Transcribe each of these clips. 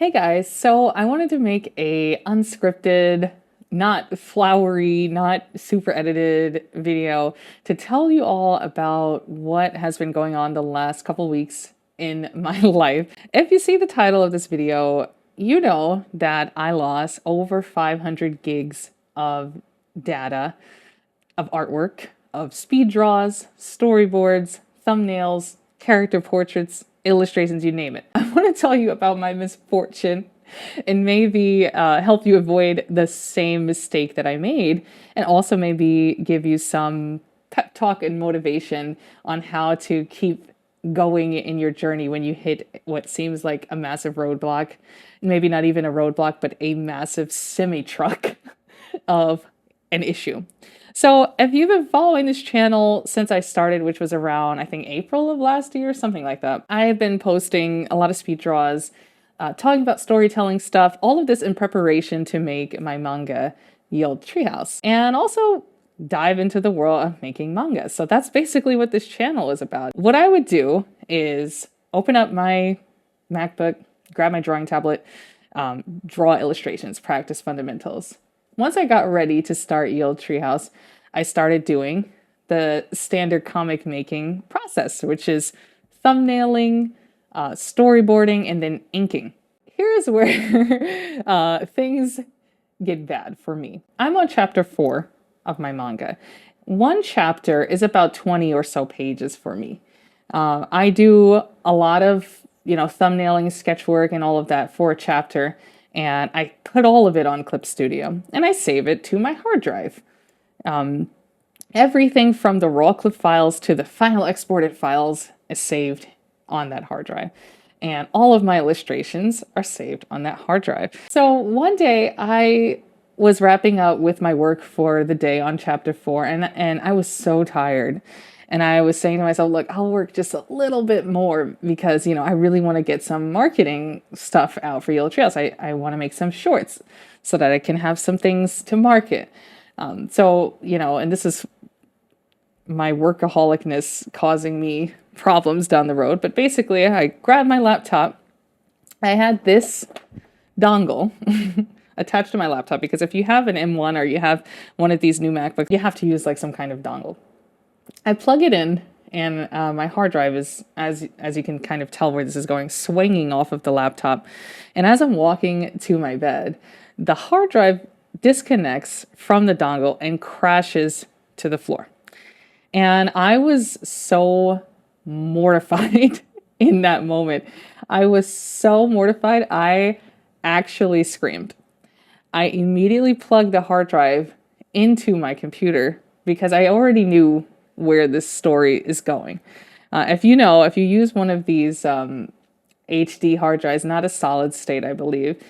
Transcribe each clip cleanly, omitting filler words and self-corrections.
Hey guys, so I wanted to make a unscripted, not flowery, not super edited video to tell you all about what has been going on the last couple weeks in my life. If you see the title of this video, you know that I lost over 500 gigs of data, of artwork, of speed draws, storyboards, thumbnails, character portraits, illustrations, you name it. I want to tell you about my misfortune and maybe help you avoid the same mistake that I made, and also maybe give you some pep talk and motivation on how to keep going in your journey when you hit what seems like a massive roadblock. Maybe not even a roadblock, but a massive semi-truck of an issue. So if you've been following this channel since I started, which was around, I think, April of last year, something like that, I have been posting a lot of speed draws, talking about storytelling stuff, all of this in preparation to make my manga, Olde Treehouse, and also dive into the world of making manga. So that's basically what this channel is about. What I would do is open up my MacBook, grab my drawing tablet, draw illustrations, practice fundamentals. Once I got ready to start Olde Treehouse, I started doing the standard comic making process, which is thumbnailing, storyboarding, and then inking. Here's where things get bad for me. I'm on chapter 4 of my manga. One chapter is about 20 or so pages for me. I do a lot of, thumbnailing, sketch work, and all of that for a chapter. And I put all of it on Clip Studio and I save it to my hard drive. Everything from the raw clip files to the final exported files is saved on that hard drive. And all of my illustrations are saved on that hard drive. So one day I was wrapping up with my work for the day on chapter 4 and I was so tired. And I was saying to myself, look, I'll work just a little bit more because, I really want to get some marketing stuff out for Olde Treehouse. I want to make some shorts so that I can have some things to market. And this is my workaholicness causing me problems down the road. But basically, I grabbed my laptop. I had this dongle attached to my laptop because if you have an M1 or you have one of these new MacBooks, you have to use like some kind of dongle. I plug it in, and my hard drive is, as you can kind of tell where this is going, swinging off of the laptop. And as I'm walking to my bed, the hard drive disconnects from the dongle and crashes to the floor. And I was so mortified in that moment. I was so mortified, I actually screamed. I immediately plugged the hard drive into my computer because I already knew where this story is going. If you use one of these HD hard drives, not a solid state, I believe.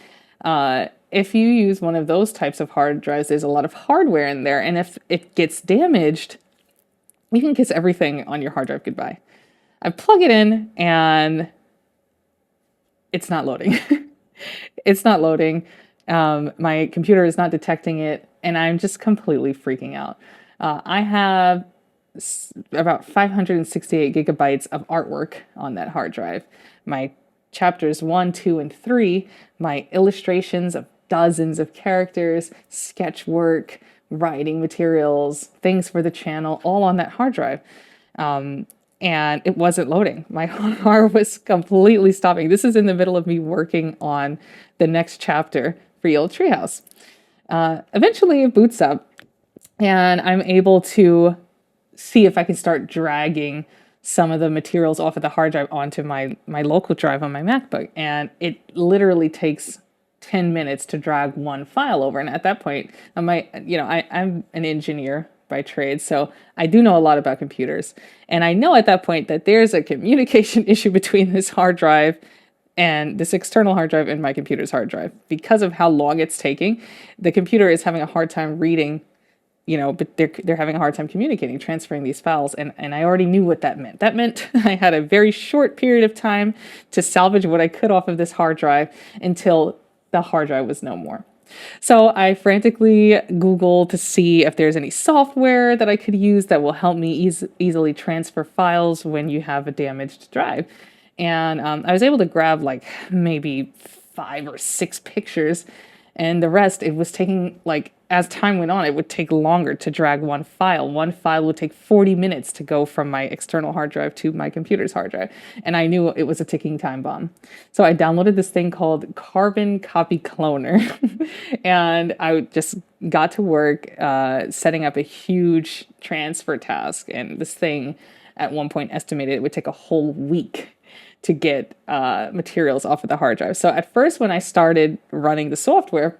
If you use one of those types of hard drives, there's a lot of hardware in there. And if it gets damaged, you can kiss everything on your hard drive goodbye. I plug it in and it's not loading. It's not loading. My computer is not detecting it. And I'm just completely freaking out. I have about 568 gigabytes of artwork on that hard drive. My chapters 1, 2, and 3, my illustrations of dozens of characters, sketch work, writing materials, things for the channel, all on that hard drive. And it wasn't loading. My heart was completely stopping. This is in the middle of me working on the next chapter for Olde Treehouse. Eventually it boots up and I'm able to see if I can start dragging some of the materials off of the hard drive onto my local drive on my MacBook. And it literally takes 10 minutes to drag one file over. And at that point, I'm an engineer by trade, so I do know a lot about computers. And I know at that point that there's a communication issue between this hard drive and this external hard drive and my computer's hard drive. Because of how long it's taking, the computer is having a hard time reading, but they're having a hard time communicating, transferring these files. And I already knew what that meant. That meant I had a very short period of time to salvage what I could off of this hard drive until the hard drive was no more. So I frantically Googled to see if there's any software that I could use that will help me easily transfer files when you have a damaged drive. And I was able to grab like maybe 5 or 6 pictures, and the rest, it was taking, like, as time went on, it would take longer to drag one file. One file would take 40 minutes to go from my external hard drive to my computer's hard drive. And I knew it was a ticking time bomb. So I downloaded this thing called Carbon Copy Cloner. And I just got to work setting up a huge transfer task. And this thing at one point estimated it would take a whole week to get materials off of the hard drive. So at first, when I started running the software,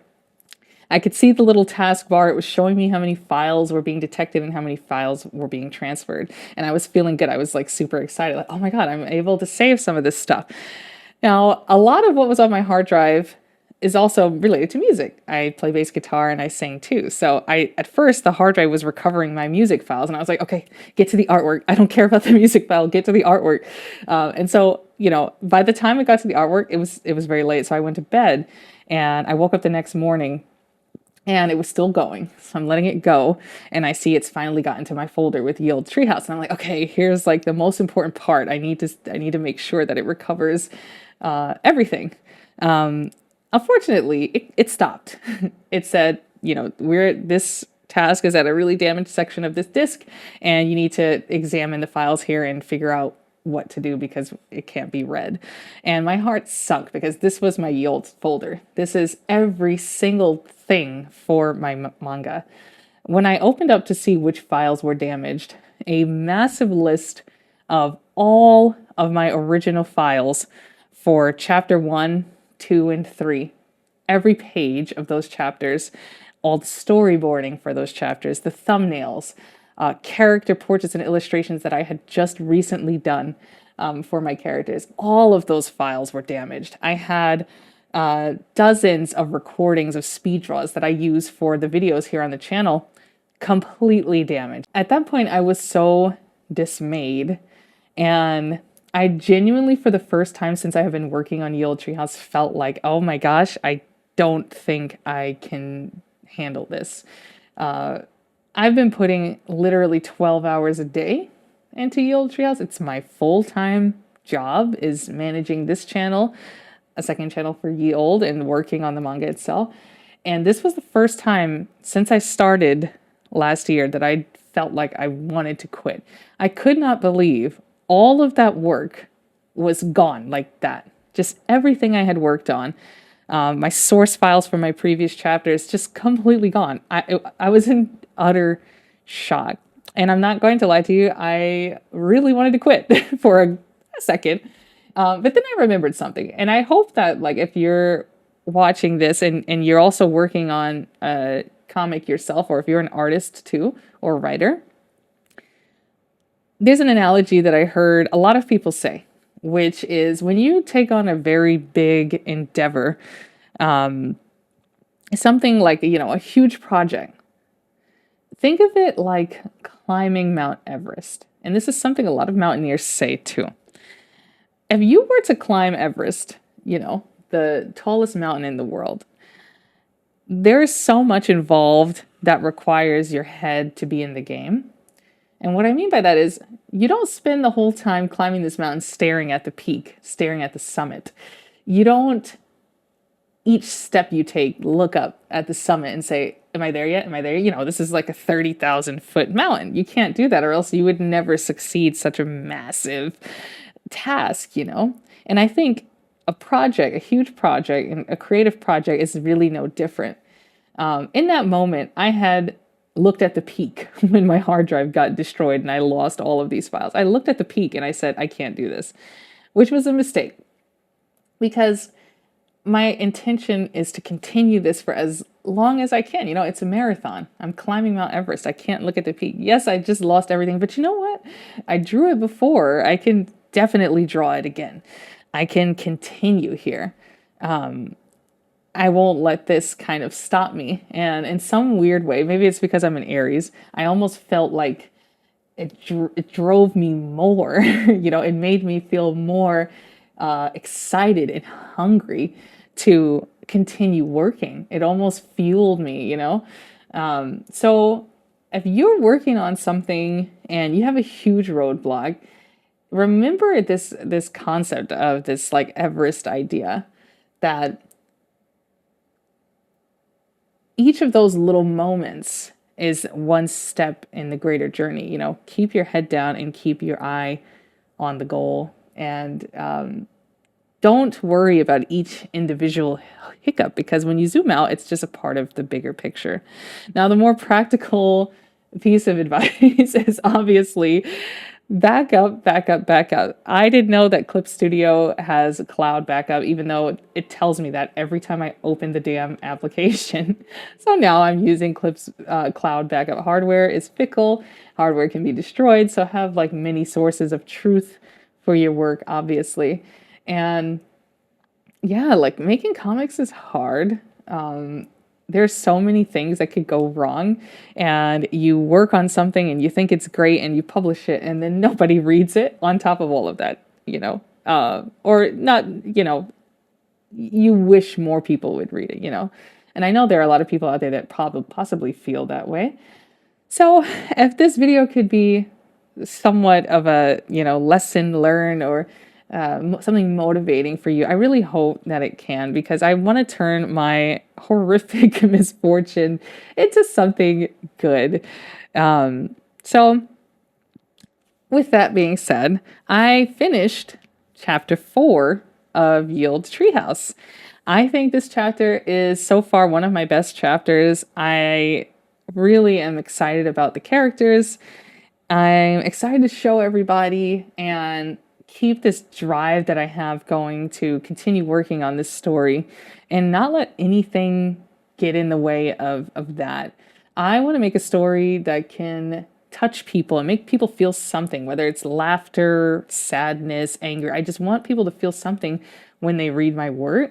I could see the little taskbar. It was showing me how many files were being detected and how many files were being transferred. And I was feeling good. I was like super excited. Like, oh my God, I'm able to save some of this stuff. Now, a lot of what was on my hard drive is also related to music. I play bass guitar and I sing too. So at first, the hard drive was recovering my music files. And I was like, okay, get to the artwork. I don't care about the music file. Get to the artwork. And so, by the time it got to the artwork, it was very late. So I went to bed and I woke up the next morning and it was still going. So I'm letting it go. And I see it's finally gotten to my folder with Olde Treehouse. And I'm like, okay, here's like the most important part. I need to make sure that it recovers everything. Unfortunately, it stopped. It said, this task is at a really damaged section of this disk, and you need to examine the files here and figure out what to do because it can't be read. And my heart sunk because this was my Olde folder. This is every single thing for my manga. When I opened up to see which files were damaged, a massive list of all of my original files for chapter 1, 2, and 3. Every page of those chapters, all the storyboarding for those chapters, the thumbnails, character portraits and illustrations that I had just recently done for my characters. All of those files were damaged. I had dozens of recordings of speed draws that I use for the videos here on the channel completely damaged. At that point, I was so dismayed, and I genuinely, for the first time since I have been working on Olde Treehouse, felt like, oh my gosh, I don't think I can handle this. I've been putting literally 12 hours a day into Olde Treehouse. It's my full-time job, is managing this channel, a second channel for Olde, and working on the manga itself. And this was the first time since I started last year that I felt like I wanted to quit. I could not believe all of that work was gone like that. Just everything I had worked on. My source files from my previous chapters, just completely gone. I was in utter shock. And I'm not going to lie to you, I really wanted to quit for a second. But then I remembered something. And I hope that, like, if you're watching this and you're also working on a comic yourself, or if you're an artist too, or writer, there's an analogy that I heard a lot of people say, which is when you take on a very big endeavor, something like, a huge project, think of it like climbing Mount Everest. And this is something a lot of mountaineers say too. If you were to climb Everest, the tallest mountain in the world, there's so much involved that requires your head to be in the game. And what I mean by that is you don't spend the whole time climbing this mountain staring at the peak, staring at the summit. You don't, each step you take, look up at the summit and say, am I there yet? Am I there? This is like a 30,000 foot mountain. You can't do that, or else you would never succeed such a massive task, And I think a huge project, and a creative project is really no different. In that moment, I had looked at the peak when my hard drive got destroyed and I lost all of these files. I looked at the peak and I said, I can't do this, which was a mistake, because my intention is to continue this for as long as I can. It's a marathon. I'm climbing Mount Everest. I can't look at the peak. Yes, I just lost everything, but you know what? I drew it before. I can definitely draw it again. I can continue here. I won't let this kind of stop me. And in some weird way, maybe it's because I'm an Aries, I almost felt like it drove me more. It made me feel more excited and hungry to continue working. It almost fueled me, So if you're working on something and you have a huge roadblock, remember this concept of this like Everest idea, that each of those little moments is one step in the greater journey. You know, keep your head down and keep your eye on the goal. And don't worry about each individual hiccup, because when you zoom out, it's just a part of the bigger picture. Now, the more practical piece of advice is obviously back up, back up, back up. I didn't know that Clip Studio has cloud backup, even though it tells me that every time I open the damn application. So now I'm using Clip's cloud backup. Hardware is fickle, hardware can be destroyed, so have like many sources of truth for your work, obviously. And yeah, like making comics is hard. There's so many things that could go wrong, and you work on something and you think it's great and you publish it and then nobody reads it on top of all of that, or not, you wish more people would read it. And I know there are a lot of people out there that probably possibly feel that way. So if this video could be somewhat of a, lesson learned, or something motivating for you, I really hope that it can, because I want to turn my horrific misfortune into something good. So with that being said, I finished chapter 4 of Olde Treehouse. I think this chapter is so far one of my best chapters. I really am excited about the characters. I'm excited to show everybody and keep this drive that I have going to continue working on this story and not let anything get in the way of that. I want to make a story that can touch people and make people feel something, whether it's laughter, sadness, anger. I just want people to feel something when they read my work.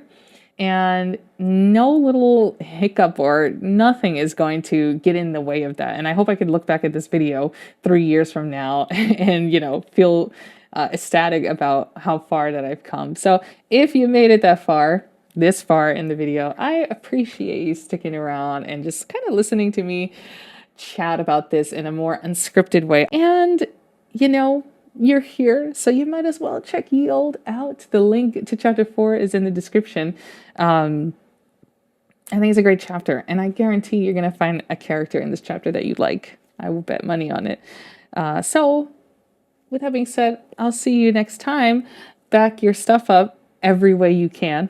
And no little hiccup or nothing is going to get in the way of that. And I hope I could look back at this video 3 years from now and, feel ecstatic about how far that I've come. So if you made it this far in the video, I appreciate you sticking around and just kind of listening to me chat about this in a more unscripted way. And, you're here, so you might as well check Olde out. The link to chapter 4 is in the description. I think it's a great chapter, and I guarantee you're going to find a character in this chapter that you like. I will bet money on it. So, with that being said, I'll see you next time. Back your stuff up every way you can.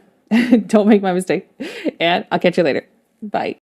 Don't make my mistake. And I'll catch you later. Bye.